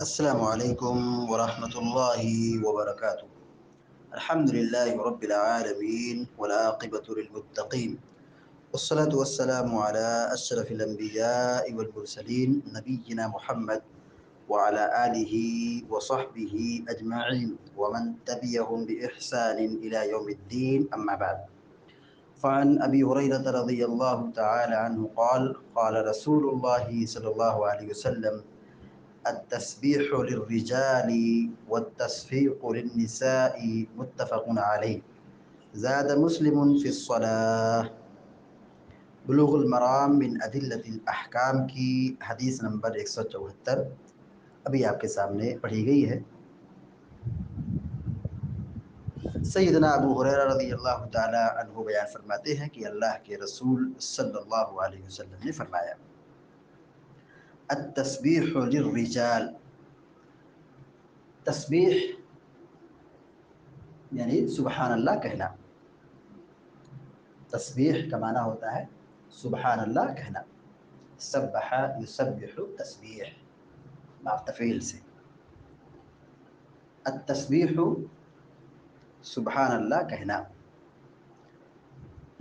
السلام علیکم ورحمۃ اللہ وبرکاتہ۔ الحمد للہ رب العالمین والعاقبۃ للمتقین والصلاة والسلام على اشرف الانبیاء والمرسلین نبینا محمد وعلى آلہ وصحبہ اجمعین ومن تبعهم بإحسان الى یوم الدین اما بعد، فعن ابی ہریرہ رضی اللہ تعالی عنہ قال قال رسول اللہ صلی اللہ علیہ وسلم التسبيح للرجال والتصفيق للنساء متفق عليه زاد مسلم في الصلاة۔ بلوغ المرام من ادلة الاحکام کی حدیث نمبر 174 ابھی آپ کے سامنے پڑھی گئی ہے۔ سیدنا ابو ہریرہ رضی اللہ تعالی عنہ بیان فرماتے ہیں کہ اللہ کے رسول صلی اللہ علیہ وسلم نے فرمایا التسبیح للرجال، تسبیح یعنی سبحان اللہ کہنا۔ تسبیح کا معنی ہوتا ہے سبحان اللہ کہنا، سبح یسبح تسبیح باب تفعیل سے۔ التسبیح سبحان اللہ کہنا،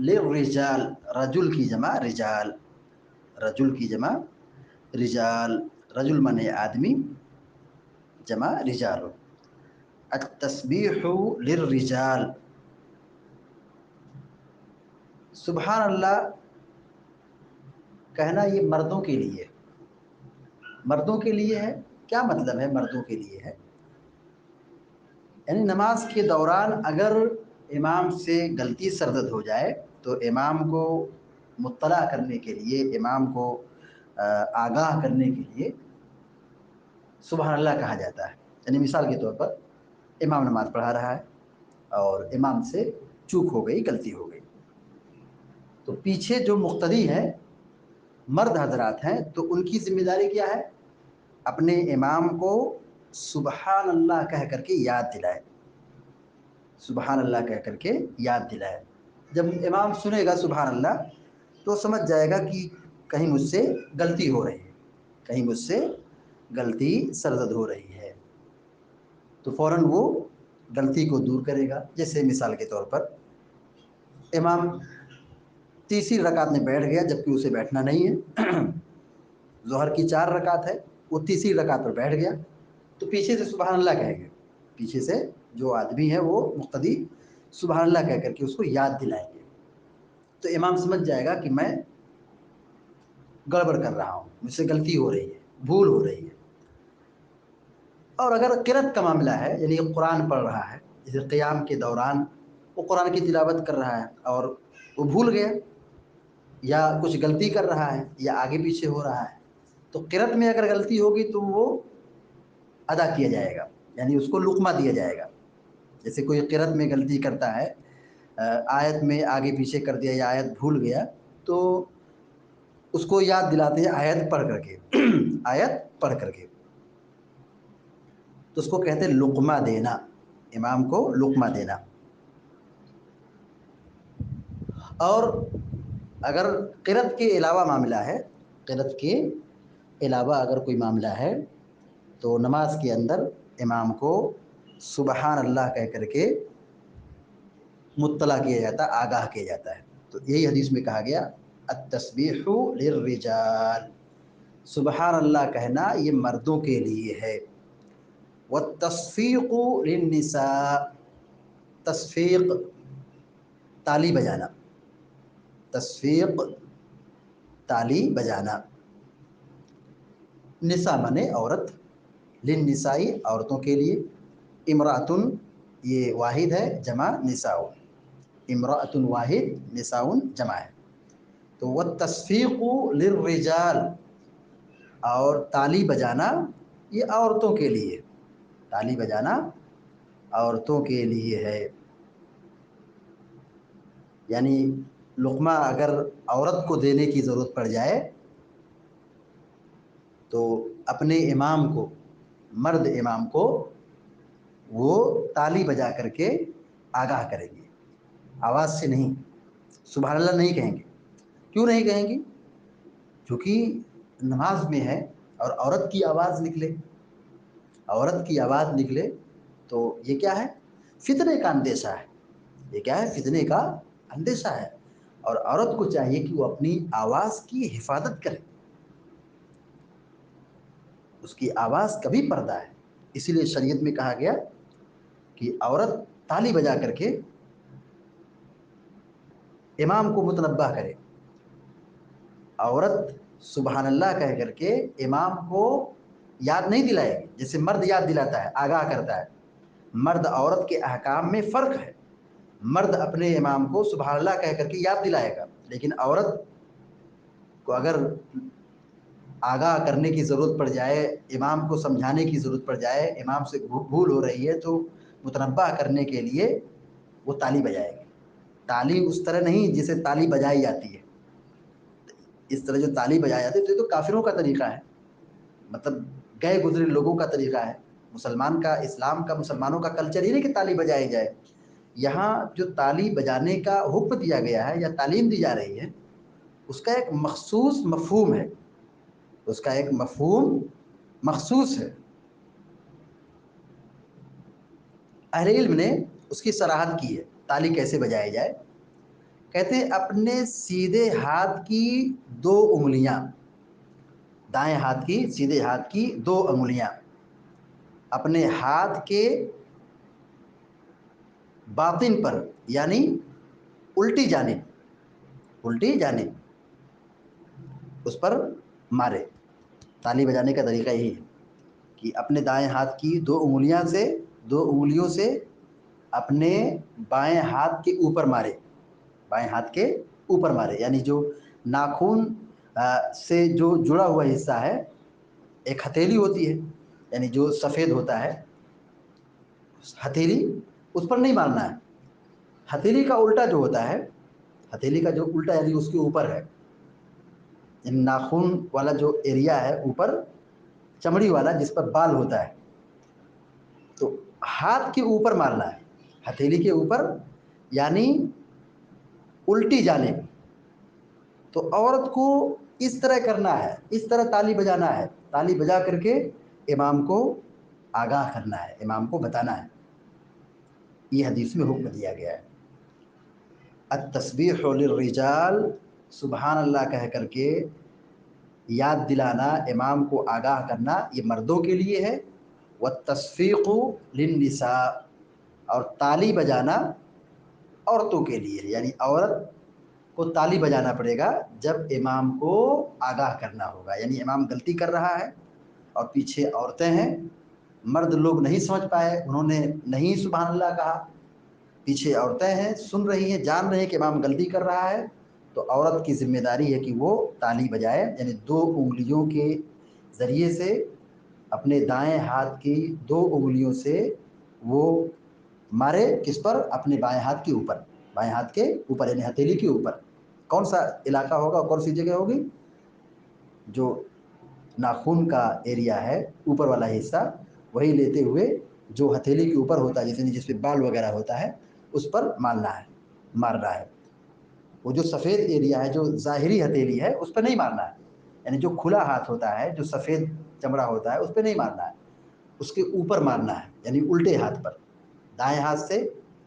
للرجال رجل کی جمع رجال، رجل کی جمع رجال، رجل معنی آدمی، جمع رجال۔ التسبیح للرجال، سبحان اللہ کہنا یہ مردوں کے لیے، مردوں کے لیے ہے۔ کیا مطلب ہے مردوں کے لیے ہے؟ یعنی نماز کے دوران اگر امام سے غلطی سرزد ہو جائے تو امام کو مطلع کرنے کے لیے، امام کو آگاہ کرنے کے لیے سبحان اللہ کہا جاتا ہے۔ یعنی مثال کے طور پر امام نماز پڑھا رہا ہے اور امام سے چوک ہو گئی، غلطی ہو گئی، تو پیچھے جو مقتدی ہیں، مرد حضرات ہیں، تو ان کی ذمہ داری کیا ہے؟ اپنے امام کو سبحان اللہ کہہ کر کے یاد دلائے، سبحان اللہ کہہ کر کے یاد دلائے۔ جب امام سنے گا سبحان اللہ تو سمجھ جائے گا کہ کہیں مجھ سے غلطی ہو رہی ہے، کہیں مجھ سے غلطی سرزد ہو رہی ہے، تو فوراً وہ غلطی کو دور کرے گا۔ جیسے مثال کے طور پر امام تیسری رکعت میں بیٹھ گیا جبکہ اسے بیٹھنا نہیں ہے، ظہر کی 4 رکعت ہے، وہ تیسری رکعت پر بیٹھ گیا، تو پیچھے سے سبحان اللہ کہیں گے، پیچھے سے جو آدمی ہے وہ مقتدی سبحان اللہ کہہ کر کے اس کو یاد دلائیں گے، تو امام سمجھ جائے گا کہ میں گڑبڑ کر رہا ہوں، مجھ سے غلطی ہو رہی ہے، بھول ہو رہی ہے۔ اور اگر قرأت کا معاملہ ہے، یعنی قرآن پڑھ رہا ہے، جیسے قیام کے دوران وہ قرآن کی تلاوت کر رہا ہے اور وہ بھول گیا یا کچھ غلطی کر رہا ہے یا آگے پیچھے ہو رہا ہے، تو قرأت میں اگر غلطی ہوگی تو وہ ادا کیا جائے گا، یعنی اس کو لقمہ دیا جائے گا۔ جیسے کوئی قرأت میں غلطی کرتا ہے، آیت میں آگے پیچھے کر دیا یا آیت بھول گیا، تو اس کو یاد دلاتے ہیں آیت پڑھ کر کے آیت پڑھ کر کے، تو اس کو کہتے ہیں لقمہ دینا، امام کو لقمہ دینا۔ اور اگر قرأت کے علاوہ معاملہ ہے، قرأت کے علاوہ اگر کوئی معاملہ ہے تو نماز کے اندر امام کو سبحان اللہ کہہ کر کے مطلع کیا جاتا ہے، آگاہ کیا جاتا ہے۔ تو یہی حدیث میں کہا گیا التسبیح للرجال، سبحان اللہ کہنا یہ مردوں کے لیے ہے۔ والتصفیق للنساء، تصفیق تالی بجانا، تصفیق تالی بجانا، نساء منے عورت، للنسائی عورتوں کے لیے، امرأتن یہ واحد ہے، جمع نساء، امرأتن واحد، نساء جمع ہے، تو والتصفیق للرجال، اور تالی بجانا یہ عورتوں کے لیے، تالی بجانا عورتوں کے لیے ہے۔ یعنی لقمہ اگر عورت کو دینے کی ضرورت پڑ جائے تو اپنے امام کو، مرد امام کو وہ تالی بجا کر کے آگاہ کریں گے، آواز سے نہیں، سبحان اللہ نہیں کہیں گے۔ کیوں نہیں کہیں گے؟ کیونکہ نماز میں ہے اور عورت کی آواز نکلے عورت کی آواز نکلے تو یہ کیا ہے؟ فتنے کا اندیشہ ہے. یہ کیا ہے؟ فتنے کا اندیشہ ہے. اور عورت کو چاہیے کہ وہ اپنی آواز کی حفاظت کرے. اس کی آواز کا بھی پردہ ہے. اسی لیے شریعت میں کہا گیا کہ عورت تالی بجا کر کے امام کو متنبہ کرے. عورت سبحان اللہ کہہ کر کے امام کو یاد نہیں دلائے گی جیسے مرد یاد دلاتا ہے، آگاہ کرتا ہے. مرد عورت کے احکام میں فرق ہے. مرد اپنے امام کو سبحان اللہ کہہ کر کے یاد دلائے گا، لیکن عورت کو اگر آگاہ کرنے کی ضرورت پڑ جائے، امام کو سمجھانے کی ضرورت پڑ جائے، امام سے بھول ہو رہی ہے تو متنبہ کرنے کے لیے وہ تالی بجائے گی. تالی اس طرح نہیں جسے تالی بجائی جاتی ہے. اس طرح جو تالی بجائی جاتی ہے تو یہ تو کافروں کا طریقہ ہے، مطلب گئے گزرے لوگوں کا طریقہ ہے. مسلمان کا، اسلام کا، مسلمانوں کا کلچر ہی نہیں کہ تالی بجائی جائے. یہاں جو تالی بجانے کا حکم دیا گیا ہے یا تعلیم دی جا رہی ہے، اس کا ایک مخصوص مفہوم ہے. اس کا ایک مفہوم مخصوص ہے. اہل علم نے اس کی صراحت کی ہے. تالی کیسے بجائی جائے؟ کہتے ہیں اپنے سیدھے ہاتھ کی 2 انگلیاں، دائیں ہاتھ کی، سیدھے ہاتھ کی 2 انگلیاں اپنے ہاتھ کے باطن پر، یعنی الٹی جانب اس پر مارے. تالی بجانے کا طریقہ یہی ہے کہ اپنے دائیں ہاتھ کی 2 انگلیوں سے اپنے بائیں ہاتھ کے اوپر مارے. بائیں ہاتھ کے اوپر مارے یعنی جو ناخن سے جو جڑا ہوا حصہ ہے، ایک ہتھیلی ہوتی ہے یعنی جو سفید ہوتا ہے، ہتھیلی اس پر نہیں مارنا ہے. ہتھیلی کا الٹا جو ہوتا ہے، ہتھیلی کا جو الٹا یعنی اس کے اوپر ہے، یعنی ناخن والا جو ایریا ہے اوپر، چمڑی والا جس پر بال ہوتا ہے، تو ہاتھ کے اوپر مارنا ہے، ہتھیلی کے اوپر یعنی الٹی جانب. تو عورت کو اس طرح کرنا ہے، اس طرح تالی بجانا ہے. تالی بجا کر کے امام کو آگاہ کرنا ہے، امام کو بتانا ہے. یہ حدیث میں حکم دیا گیا ہے. التسبیح للرجال، سبحان اللہ کہہ کر کے یاد دلانا، امام کو آگاہ کرنا، یہ مردوں کے لیے ہے. والتصفیق للنساء، اور تالی بجانا عورتوں کے لیے ہے. یعنی عورت کو تالی بجانا پڑے گا جب امام کو آگاہ کرنا ہوگا. یعنی امام غلطی کر رہا ہے اور پیچھے عورتیں ہیں، مرد لوگ نہیں سمجھ پائے، انہوں نے نہیں سبحان اللہ کہا، پیچھے عورتیں ہیں، سن رہی ہیں، جان رہے ہیں کہ امام غلطی کر رہا ہے، تو عورت کی ذمہ داری ہے کہ وہ تالی بجائے. یعنی 2 انگلیوں کے ذریعے سے، اپنے دائیں ہاتھ کی 2 انگلیوں سے وہ مارے. کس پر؟ اپنے بائیں ہاتھ کے اوپر. بائیں ہاتھ کے اوپر یعنی ہتھیلی کے اوپر. کون سا علاقہ ہوگا، کون سی جگہ ہوگی؟ جو ناخن کا ایریا ہے، اوپر والا حصہ، وہی لیتے ہوئے جو ہتھیلی کے اوپر ہوتا ہے، جس پہ بال وغیرہ ہوتا ہے، اس پر مارنا ہے. وہ جو سفید ایریا ہے، جو ظاہری ہتھیلی ہے، اس پہ نہیں مارنا ہے. یعنی جو کھلا ہاتھ ہوتا ہے، جو سفید چمڑا ہوتا ہے، اس پہ نہیں مارنا ہے، اس کے اوپر مارنا ہے. یعنی الٹے ہاتھ پر، دائیں ہاتھ سے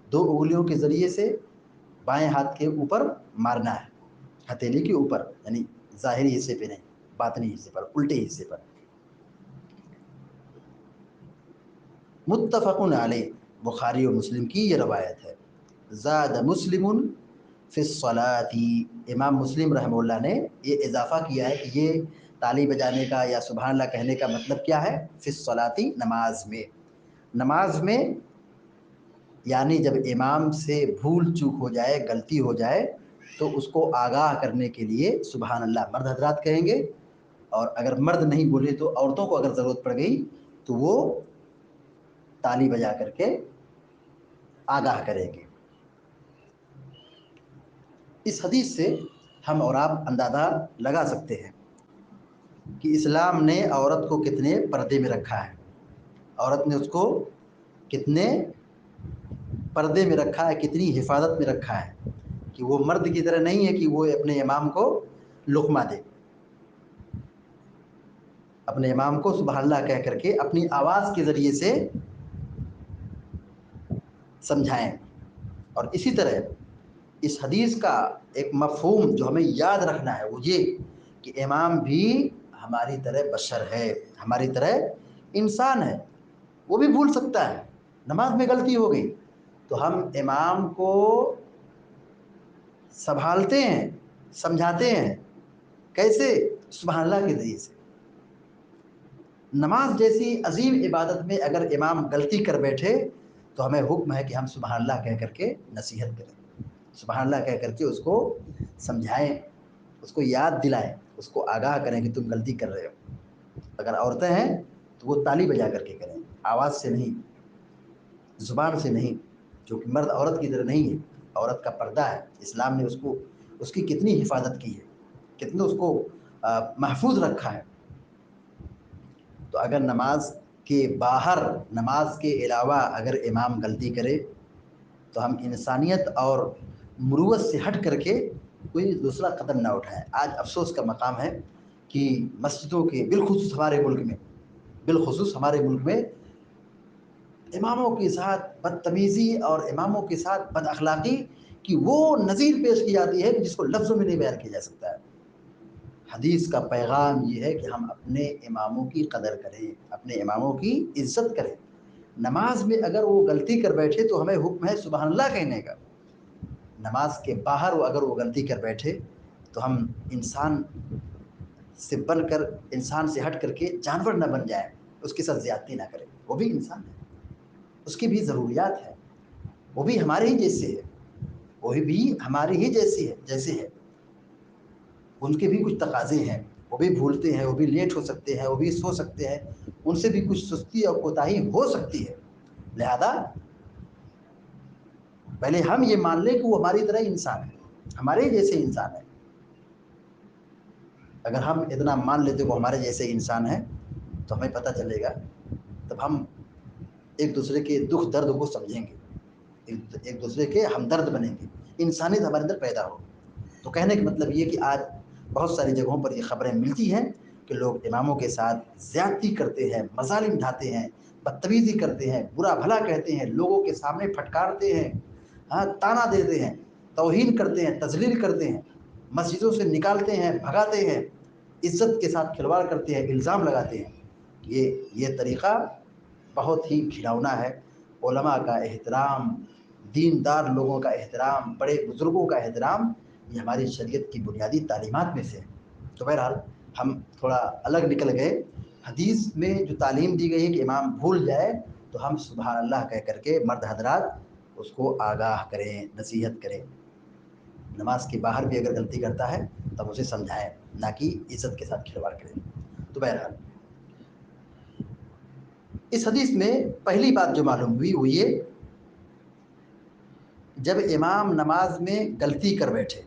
2 انگلیوں کے ذریعے سے بائیں ہاتھ کے اوپر مارنا ہے، ہتھیلی کے اوپر، یعنی ظاہری حصے پہ نہیں، باطنی حصے پر، الٹے حصے پر. متفق علیہ، بخاری و مسلم کی یہ روایت ہے. زاد مسلم فی الصلاۃ، امام مسلم رحمہ اللہ نے یہ اضافہ کیا ہے کہ یہ تالی بجانے کا یا سبحان اللہ کہنے کا مطلب کیا ہے؟ فی الصلاۃ، نماز میں یعنی جب امام سے بھول چوک ہو جائے، غلطی ہو جائے، تو اس کو آگاہ کرنے کے لیے سبحان اللہ مرد حضرات کہیں گے. اور اگر مرد نہیں بولے تو عورتوں کو اگر ضرورت پڑ گئی تو وہ تالی بجا کر کے آگاہ کریں گے. اس حدیث سے ہم اور آپ اندازہ لگا سکتے ہیں کہ اسلام نے عورت کو کتنے پردے میں رکھا ہے. عورت نے اس کو کتنے پردے میں رکھا ہے، کتنی حفاظت میں رکھا ہے، کہ وہ مرد کی طرح نہیں ہے کہ وہ اپنے امام کو لقمہ دے. اپنے امام کو سبحان اللہ کہہ کر کے اپنی آواز کے ذریعے سے سمجھائیں۔ اور اسی طرح اس حدیث کا ایک مفہوم جو ہمیں یاد رکھنا ہے وہ یہ کہ امام بھی ہماری طرح بشر ہے، ہماری طرح انسان ہے، وہ بھی بھول سکتا ہے، نماز میں غلطی ہو گئی تو ہم امام کو سنبھالتے ہیں، سمجھاتے ہیں، کیسے؟ سبحان اللہ کے ذریعے سے۔ نماز جیسی عظیم عبادت میں اگر امام غلطی کر بیٹھے تو ہمیں حکم ہے کہ ہم سبحان اللہ کہہ کر کے نصیحت کریں، سبحان اللہ کہہ کر کے اس کو سمجھائیں، اس کو یاد دلائیں، اس کو آگاہ کریں کہ تم غلطی کر رہے ہو۔ اگر عورتیں ہیں تو وہ تالی بجا کر کے کریں، آواز سے نہیں، زبان سے نہیں، جو کہ مرد عورت کی طرح نہیں ہے، عورت کا پردہ ہے، اسلام نے اس کی کتنی حفاظت کی ہے، کتنے اس کو محفوظ رکھا ہے۔ تو اگر نماز کے باہر، نماز کے علاوہ اگر امام غلطی کرے تو ہم انسانیت اور مروت سے ہٹ کر کے کوئی دوسرا قدم نہ اٹھائیں۔ آج افسوس کا مقام ہے کہ مسجدوں کے بالخصوص ہمارے ملک میں اماموں کے ساتھ بدتمیزی اور اماموں کے ساتھ بد اخلاقی کی وہ نظیر پیش کی جاتی ہے کہ جس کو لفظوں میں نہیں بیان کیا جا سکتا ہے۔ حدیث کا پیغام یہ ہے کہ ہم اپنے اماموں کی قدر کریں، اپنے اماموں کی عزت کریں۔ نماز میں اگر وہ غلطی کر بیٹھے تو ہمیں حکم ہے سبحان اللہ کہنے کا۔ نماز کے باہر اگر وہ غلطی کر بیٹھے تو ہم انسان سے بن کر، انسان سے ہٹ کر کے جانور نہ بن جائیں، اس کے ساتھ زیادتی نہ کریں۔ وہ بھی انسان ہے، اس کی بھی ضروریات ہیں، وہ بھی ہمارے ہی جیسے ہے، وہ بھی ہماری ہی جیسے ہے، ان کے بھی کچھ تقاضے ہیں، وہ بھی بھولتے ہیں، وہ بھی لیٹ ہو سکتے ہیں، وہ بھی سو سکتے ہیں، ان سے بھی کچھ سستی اور کوتاہی ہو سکتی ہے۔ لہذا پہلے ہم یہ مان لیں کہ وہ ہماری طرح انسان ہے، ہمارے جیسے انسان ہے۔ اگر ہم اتنا مان لیتے وہ ہمارے جیسے انسان ہیں تو ہمیں پتہ چلے گا، تب ہم ایک دوسرے کے دکھ درد کو سمجھیں گے، ایک دوسرے کے ہمدرد بنیں گے، انسانیت ہمارے اندر پیدا ہو۔ تو کہنے کا مطلب یہ کہ آج بہت ساری جگہوں پر یہ خبریں ملتی ہیں کہ لوگ اماموں کے ساتھ زیادتی کرتے ہیں، مظالم ڈھاتے ہیں، بدتمیزی کرتے ہیں، برا بھلا کہتے ہیں، لوگوں کے سامنے پھٹکارتے ہیں، تانا دیتے ہیں، توہین کرتے ہیں، تذلیل کرتے ہیں، مسجدوں سے نکالتے ہیں، بھگاتے ہیں، عزت کے ساتھ کھلواڑ کرتے ہیں، الزام لگاتے ہیں۔ یہ طریقہ بہت ہی گھناؤنا ہے۔ علماء کا احترام، دیندار لوگوں کا احترام، بڑے بزرگوں کا احترام، یہ ہماری شریعت کی بنیادی تعلیمات میں سے ہے۔ تو بہرحال ہم تھوڑا الگ نکل گئے۔ حدیث میں جو تعلیم دی گئی ہے کہ امام بھول جائے تو ہم سبحان اللہ کہہ کر کے مرد حضرات اس کو آگاہ کریں، نصیحت کریں۔ نماز کے باہر بھی اگر غلطی کرتا ہے تب اسے سمجھائیں، نہ کہ عزت کے ساتھ کھلواڑ کریں۔ تو بہرحال اس حدیث میں پہلی بات جو معلوم ہوئی وہ یہ، جب امام نماز میں غلطی کر بیٹھے،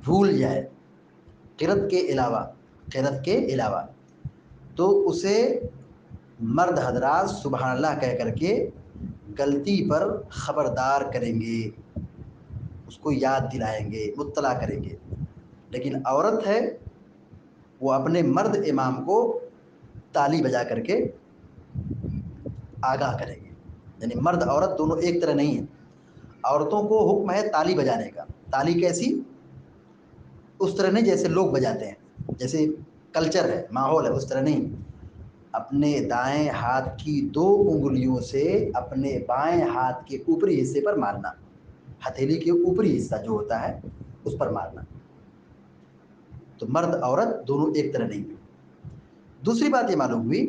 بھول جائے قرأت کے علاوہ تو اسے مرد حضرات سبحان اللہ کہہ کر کے غلطی پر خبردار کریں گے، اس کو یاد دلائیں گے، مطلع کریں گے۔ لیکن عورت ہے وہ اپنے مرد امام کو تالی بجا کر کے آگاہ کریں گے۔ یعنی مرد عورت دونوں ایک طرح نہیں ہیں۔ عورتوں کو حکم ہے تالی بجانے کا۔ تالی کیسی؟ اس طرح نہیں جیسے لوگ بجاتے ہیں، جیسے کلچر ہے، ماحول ہے، اس طرح نہیں۔ اپنے دائیں ہاتھ کی 2 انگلیوں سے اپنے بائیں ہاتھ کے اوپری حصے پر مارنا، ہتھیلی کے اوپری حصہ جو ہوتا ہے اس پر مارنا۔ تو مرد عورت دونوں ایک طرح نہیں ہیں۔ دوسری بات یہ معلوم ہوئی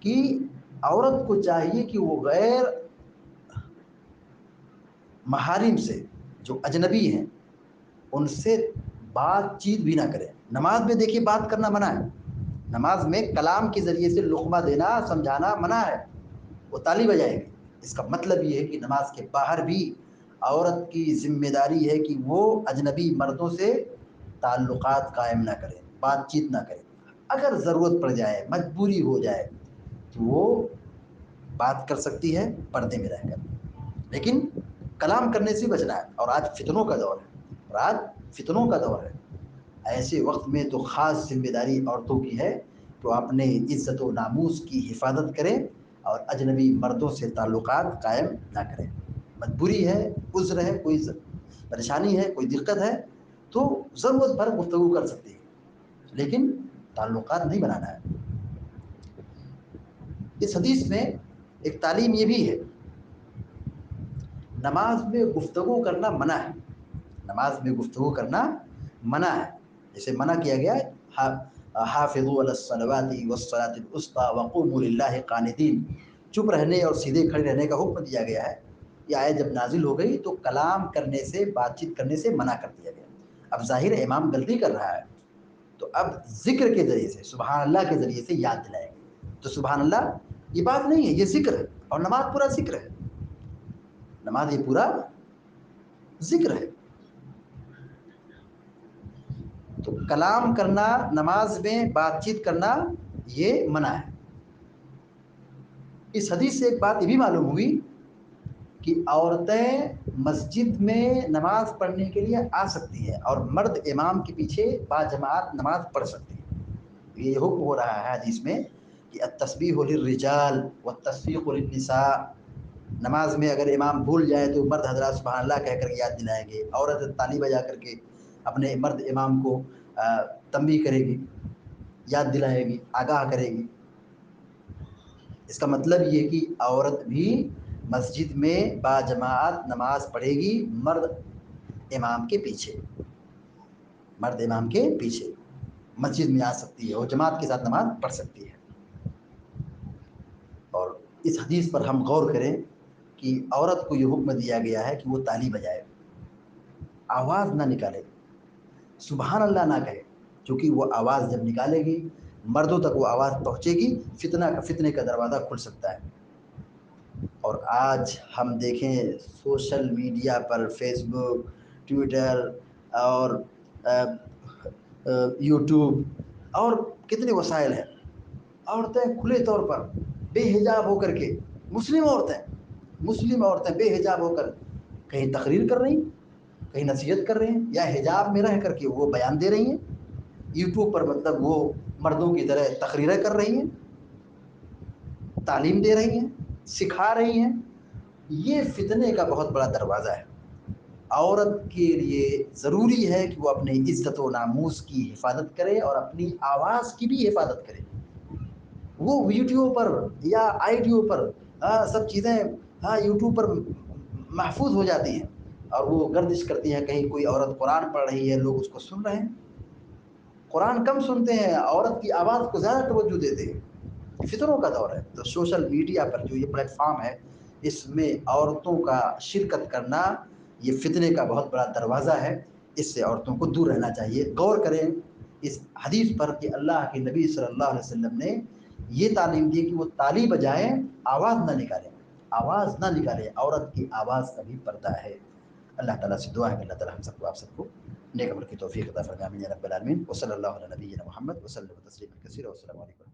کہ عورت کو چاہیے کہ وہ غیر محارم سے، جو اجنبی ہیں، ان سے بات چیت بھی نہ کرے۔ نماز میں دیکھیے بات کرنا منع ہے، نماز میں کلام کے ذریعے سے لقمہ دینا، سمجھانا منع ہے۔ وہ تالی بجائے گی، اس کا مطلب یہ ہے کہ نماز کے باہر بھی عورت کی ذمہ داری ہے کہ وہ اجنبی مردوں سے تعلقات قائم نہ کرے، بات چیت نہ کرے۔ اگر ضرورت پڑ جائے، مجبوری ہو جائے تو وہ بات کر سکتی ہے پردے میں رہ کر، لیکن کلام کرنے سے بچنا ہے۔ اور آج فتنوں کا دور ہے، ایسے وقت میں تو خاص ذمہ داری عورتوں کی ہے کہ وہ اپنے عزت و ناموس کی حفاظت کریں اور اجنبی مردوں سے تعلقات قائم نہ کریں۔ مجبوری ہے، عذر ہے، کوئی پریشانی ہے، کوئی دقت ہے تو ضرورت بھر گفتگو کر سکتی ہے، لیکن تعلقات نہیں بنانا ہے۔ اس حدیث میں ایک تعلیم یہ بھی ہے، نماز میں گفتگو کرنا منع ہے، نماز میں گفتگو کرنا منع ہے۔ جیسے منع کیا گیا ہے حافظوا علی الصلوات والصلاة الوسطی وقوموا للہ قانتین، چپ رہنے اور سیدھے کھڑے رہنے کا حکم دیا گیا ہے۔ یہ آیت جب نازل ہو گئی تو کلام کرنے سے، بات چیت کرنے سے منع کر دیا گیا۔ اب ظاہر ہے امام غلطی کر رہا ہے تو اب ذکر کے ذریعے سے، سبحان اللہ کے ذریعے سے یاد دلائیں گے۔ تو سبحان اللہ یہ بات نہیں ہے، یہ ذکر ہے، اور نماز پورا ذکر ہے، نماز یہ پورا ذکر ہے۔ تو کلام کرنا، نماز میں بات چیت کرنا یہ منع ہے۔ اس حدیث سے ایک بات یہ بھی معلوم ہوئی کہ عورتیں مسجد میں نماز پڑھنے کے لیے آ سکتی ہیں اور مرد امام کے پیچھے باجماعت نماز پڑھ سکتی ہیں۔ یہ حکم ہو رہا ہے حدیث میں کہ التسبیح للرجال والتصفیق للنساء، نماز میں اگر امام بھول جائے تو مرد حضرات سبحان اللہ کہہ کر یاد دلائیں گے، عورت تالی بجا کر کے اپنے مرد امام کو تنبیہ کرے گی، یاد دلائے گی، آگاہ کرے گی۔ اس کا مطلب یہ کہ عورت بھی مسجد میں باجماعت نماز پڑھے گی، مرد امام کے پیچھے، مرد امام کے پیچھے مسجد میں آ سکتی ہے اور جماعت کے ساتھ نماز پڑھ سکتی ہے۔ اور اس حدیث پر ہم غور کریں کہ عورت کو یہ حکم دیا گیا ہے کہ وہ تالی بجائے، آواز نہ نکالے، سبحان اللہ نہ کہے، چونکہ وہ آواز جب نکالے گی مردوں تک وہ آواز پہنچے گی، فتنے کا دروازہ کھل سکتا ہے۔ اور آج ہم دیکھیں سوشل میڈیا پر، فیس بک، ٹویٹر اور یوٹیوب اور کتنے وسائل ہیں، عورتیں کھلے طور پر بے حجاب ہو کر کے، مسلم عورتیں بے حجاب ہو کر کہیں تقریر کر رہی ہیں، کہیں نصیحت کر رہے ہیں، یا حجاب میں رہ کر کے وہ بیان دے رہی ہیں، یوٹیوب پر مطلب وہ مردوں کی طرح تقریریں کر رہی ہیں، تعلیم دے رہی ہیں، سکھا رہی ہیں۔ یہ فتنے کا بہت بڑا دروازہ ہے۔ عورت کے لیے ضروری ہے کہ وہ اپنی عزت و ناموس کی حفاظت کرے اور اپنی آواز کی بھی حفاظت کرے۔ وہ ویڈیو پر یا آئیڈیو پر سب چیزیں یوٹیوب پر محفوظ ہو جاتی ہیں اور وہ گردش کرتی ہیں، کہیں کوئی عورت قرآن پڑھ رہی ہے، لوگ اس کو سن رہے ہیں۔ قرآن کم سنتے ہیں، عورت کی آواز کو زیادہ توجہ دیتے ہیں۔ فتنوں کا دور ہے، تو سوشل میڈیا پر جو یہ پلیٹ فارم ہے، اس میں عورتوں کا شرکت کرنا یہ فتنے کا بہت بڑا دروازہ ہے۔ اس سے عورتوں کو دور رہنا چاہیے۔ غور کریں اس حدیث پر کہ اللہ کے نبی صلی اللہ علیہ وسلم نے یہ تعلیم دی کہ وہ تالی بجائیں، آواز نہ نکالیں، آواز نہ نکالیں، عورت کی آواز کا بھی پردہ ہے۔ اللہ تعالیٰ سے دعا ہے کہ اللہ تعالیٰ ہم سب کو، آپ سب کو نیک عمل کی توفیق عطا فرمائے، آمین یا رب العالمین۔ وصلی اللہ علی نبینا محمد وسلم تسلیما کثیرا، والسلام علیکم۔